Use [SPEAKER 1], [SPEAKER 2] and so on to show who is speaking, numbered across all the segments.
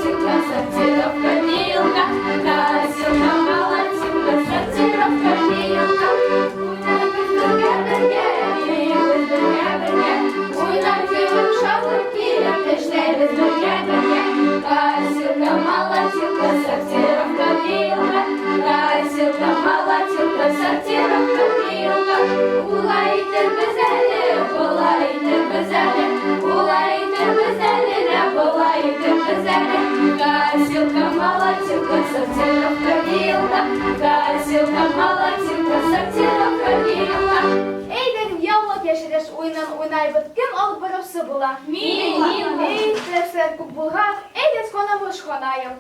[SPEAKER 1] молодчинка, сортировка вилка. Косилка, молодчинка, сортировка вилка. Косилка, молотилка, сортировка вилка. Косилка, молотилка, сортировка вилка. Улайте безелі, улайте безелі, улайте безелі, не улайте безелі. Косилка, молотилка, сортировка вилка. Косилка, молотилка, сортировка вилка.
[SPEAKER 2] Эйден яулык яшереш уйнан уйнайбыт. Кем алып барасы була?
[SPEAKER 1] Мин.
[SPEAKER 2] Эй, терсер күп булган, әйден сконамыш конаем.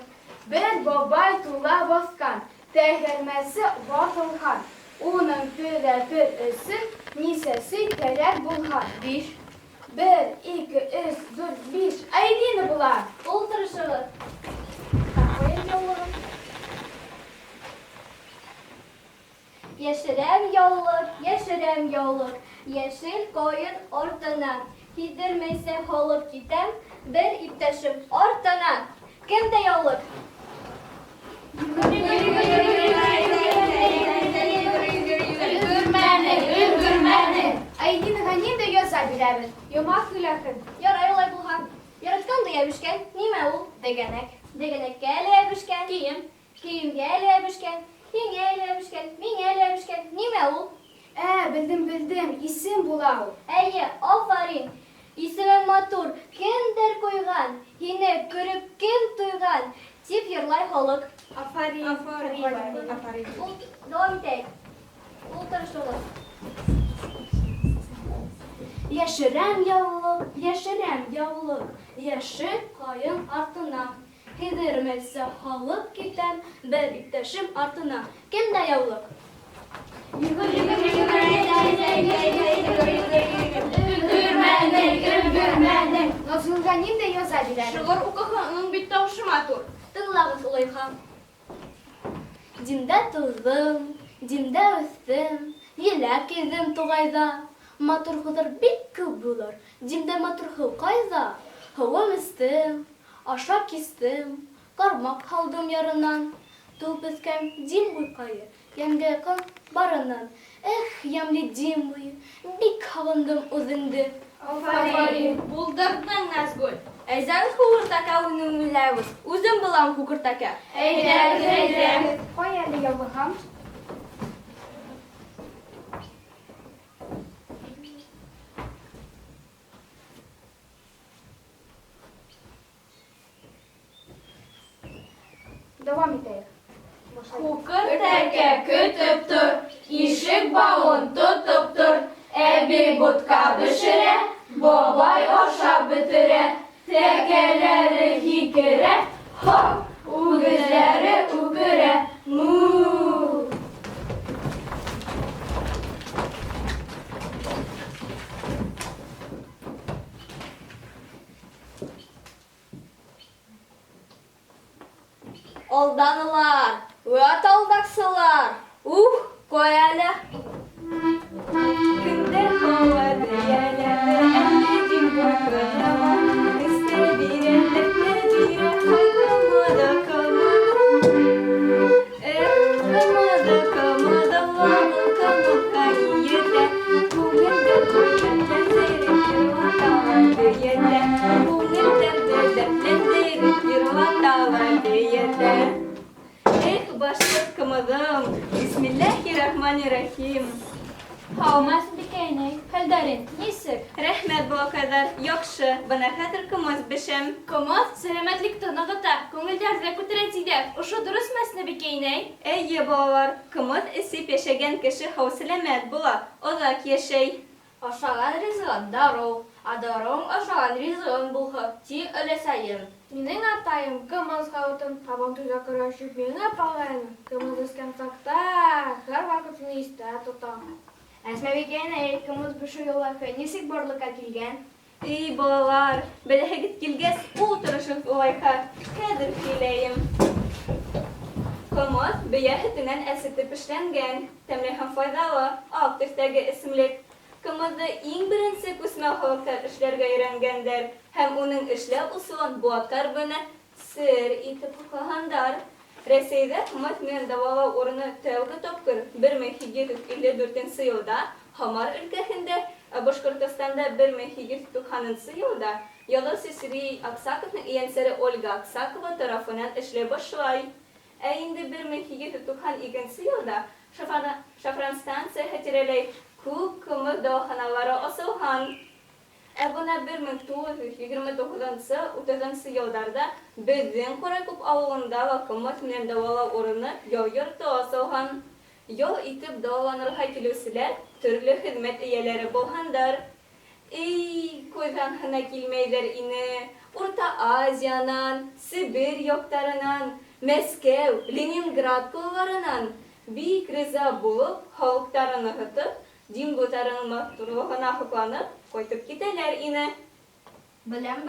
[SPEAKER 2] Бер бабай тула баскан, тәгәрмәсе ватылган. Уның түрә бер өсен, нисәсе кәрәк булган. 5. 1, 2, 3, 4, 5. Әйдене була.
[SPEAKER 1] Ултырышыгыз.
[SPEAKER 2] Каян яулыгым?
[SPEAKER 3] Яшерәм яулык, яшел коен артынан. Кидермәйсә халык китәм, бер иптәшем артынан. Кемдә яулык?
[SPEAKER 1] Өлгөрмәне.
[SPEAKER 2] Әйденега нинди яза бирәбез? Йомак күләкен.
[SPEAKER 3] Ярай алай булган. Яраткан да ябышкан. Нимә ул? Дегәнәк. Дегәнәккә лә ябышкан.
[SPEAKER 1] Кием.
[SPEAKER 3] Киемгә лә ябышкан. Һиңә лә ябышкан. Миңә лә ябышкан. Нимә ул?
[SPEAKER 2] Белдем, исем була ул.
[SPEAKER 3] Әйе, афарин. Исемең матур, кемдер куйган, һине күреп кем туйган, дип йырлай халык.
[SPEAKER 2] Афарин.
[SPEAKER 3] Дәвам итәйек. Ултырышыгыз. Яшерәм яулык, яшел каен артына. Кидермәсә халык китәм, бер иптәшем артына. Кемдә яулык?
[SPEAKER 1] Өлгөрмәне.
[SPEAKER 2] Назылга нинди яза бирәбез?
[SPEAKER 1] Шыгыр укыгының бит тавышы матур.
[SPEAKER 3] Тыңлагыз, улайха. Димдә туздым, димдә үстем, еләк кидем тугайда. Матур худыр бик күп булыр. Димдә матур һыу кайда? Һавым эстем, ашап кистем, кармак һалдым ярыннан. Туп үскән дим буйкайы, ямгә якын барыннан. Эх, ямлы дим буйы, бик һагындым үзеңде.
[SPEAKER 1] Афарин. Булдырдың, Назгүл.
[SPEAKER 3] Әйзән хугыртака уйнымлабыз. Үзем булам хугыртака.
[SPEAKER 1] Әйдәгез.
[SPEAKER 2] Кая әле яулыгым? Давам итәйек.
[SPEAKER 1] Хукыр тәкә көтөп тор, ишек бауын тотып тор. Әби бутка бешерә, бабай ашап бетерә. Тәкәләре һикерә, хоп, үгезләре үгерә. Му.
[SPEAKER 3] Алданылар, вәт алдаксылар. Коялы. Күндер һавады яләле, әмдин бакылама. Исте бирәлек нәдирә, каймада камада, вағыл камыка иердә. Күңелдә күңелдә зерек йырваталады ердә. Күңелдә зерек йырваталады ердә. Эх, башлык кымыдым, бисмиллахи-рахмани-рахим.
[SPEAKER 1] Һаумас бикәйнәй, хәлдәрен, нисек?
[SPEAKER 3] Рәхмәт була кадәр, яхшы, бына хәзер кымыз бешем.
[SPEAKER 1] Кымыз сәламәтлекте ныгыта, күңелдәрҙе күтәрә тиде. Ошо дөрөс мәсне бикәйнәй?
[SPEAKER 3] Әйе, балалар, кымыз эсеп яшәгән кеше һау-сәләмәт була, оҙаҡ йәшәй.
[SPEAKER 1] Ашаған ризығын дарыу, адарың ашаған ризығын булһа, ти өләсәйем.
[SPEAKER 2] Минең атайым кымыз һауытын табан туйга көрәшеп миңә палайны. Кымыз эскән саҡта һәр ваҡытын истә тотам. Әсмәбикәйнәй, кымыз бешеү йолаһы нисек барлыҡҡа килгән?
[SPEAKER 3] Эй, балалар, беләһегеҙ килгәс, ултырышығыҙ улайһа, хәҙер һөйләйем. Ҡымыҙ бейә һөтөнән әсетеп эшләнгән, тәмле һәм файҙалы, аҡ төҫтәге эсемлек. Ҡымыҙҙы иң беренсе күсмә халыҡтар эшләргә өйрәнгәндәр, һәм уның эшләү усулын быуаттар белән
[SPEAKER 1] Sır itip hukahandar. Reseyde Matmen davala orunu tevgi topkır 1954 yılda Hamar ülkesinde, Başkortistan'da 1990 yılda Yalı Sisri Aksakov'un iyenseri Olga Aksakova tarafından işle başlay. Eğinde 1992 yılda Şafranstan seyahatireley Kuk kımı doğanaları asılhan. Buna 1929 yıllarda bizden Korakup avlunda vakımat men davala orunu yol yurtta asılhan. Yol itip davalanır haytilüsüler türlü hizmet üyeleri bolhandar. Koydan hına kilmeyler ini, Orta Asya'nın, Sibir yoklarından, Meskev, Leningrad kıllarından bir kriza bulup halklarını hıtıp, Dimgutarın mahturluğuna hıklanıp koytup giderler ini.
[SPEAKER 4] Білем,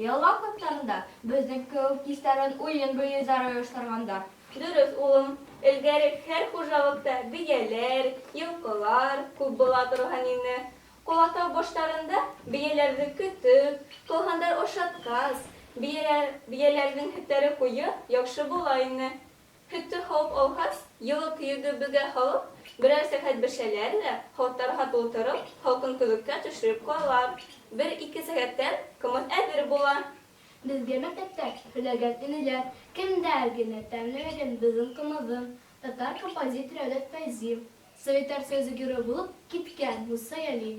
[SPEAKER 4] ел вақыттарында біздің көп кестәрін ойын бөйезар ойыштырғандар.
[SPEAKER 1] Dürüst oğlum, ilgari her hocalıkta biyeler, yılkılar, kub bola turgan ini. Kolata boşlarında biyelerdi kütüp, kılhandar oşatkaz, biyelerдің hütleri kuyu yakşı bola ini. Hüttü halk olhas, yılı kıyıgı büge halıp, birer sekat bir şeylerle halklar hat oturup, halkın kılıkka düşürüp koylar. Bir-iki sekatten kımız edir bola.
[SPEAKER 3] Bizge mektepte hüleget iniler, kimdergine temlemeden bizim kımızın. Tatar kompozitör Ödet Feyzi, Sovetler sözü göre bulup gitken Musa Yali.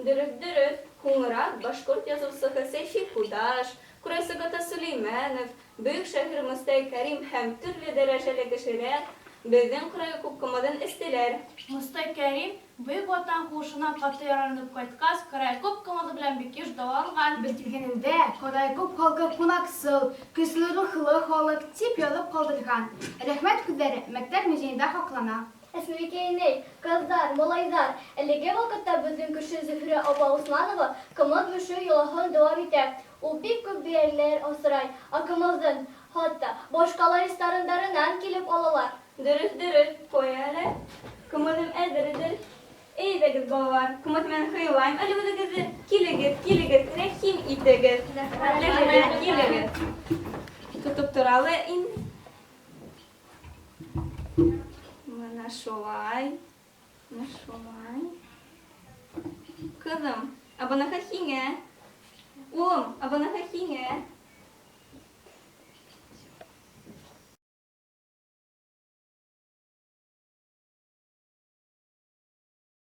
[SPEAKER 1] Dürüst, Humrat, Başkurt yazısı Seyfi Kudaş, Kuraysigata Süleymanov, Büyük şehir Mustay Karim hem türlü dereceli kişiler bizden Kurayı kupkumadan istiler.
[SPEAKER 4] Мұстай Кәрим Бөйік Отан қуышына қаты яранып қайтқас, Қырай көп қымызы білән бекеш давалған.
[SPEAKER 2] Бетілгенінде Kodaykop халқы қунақсыл, күслері хылы халық тип ялып қалдырған. Рәхмәт күздері мәктәп музейінде хақлана.
[SPEAKER 3] Esmekeyiney, kızlar, molaylar, elege vakitte bizim kişi Zühre Aba Osmanova kımız vüşü yolahın devam eder. O bir köp yerler asıray, akımızın, hatta başkalar istarindarından gelip alalar.
[SPEAKER 1] Dürüst, koyale. Kumadım edirdir. İyi de kız var. Kumad men hıyılayım. Ali bu da kızı kiligit, rehim itigit. Rehim kiligit. Tutup turalı in. Bana şolay. Kızım, abana hahine. Oğlum, abana hahine.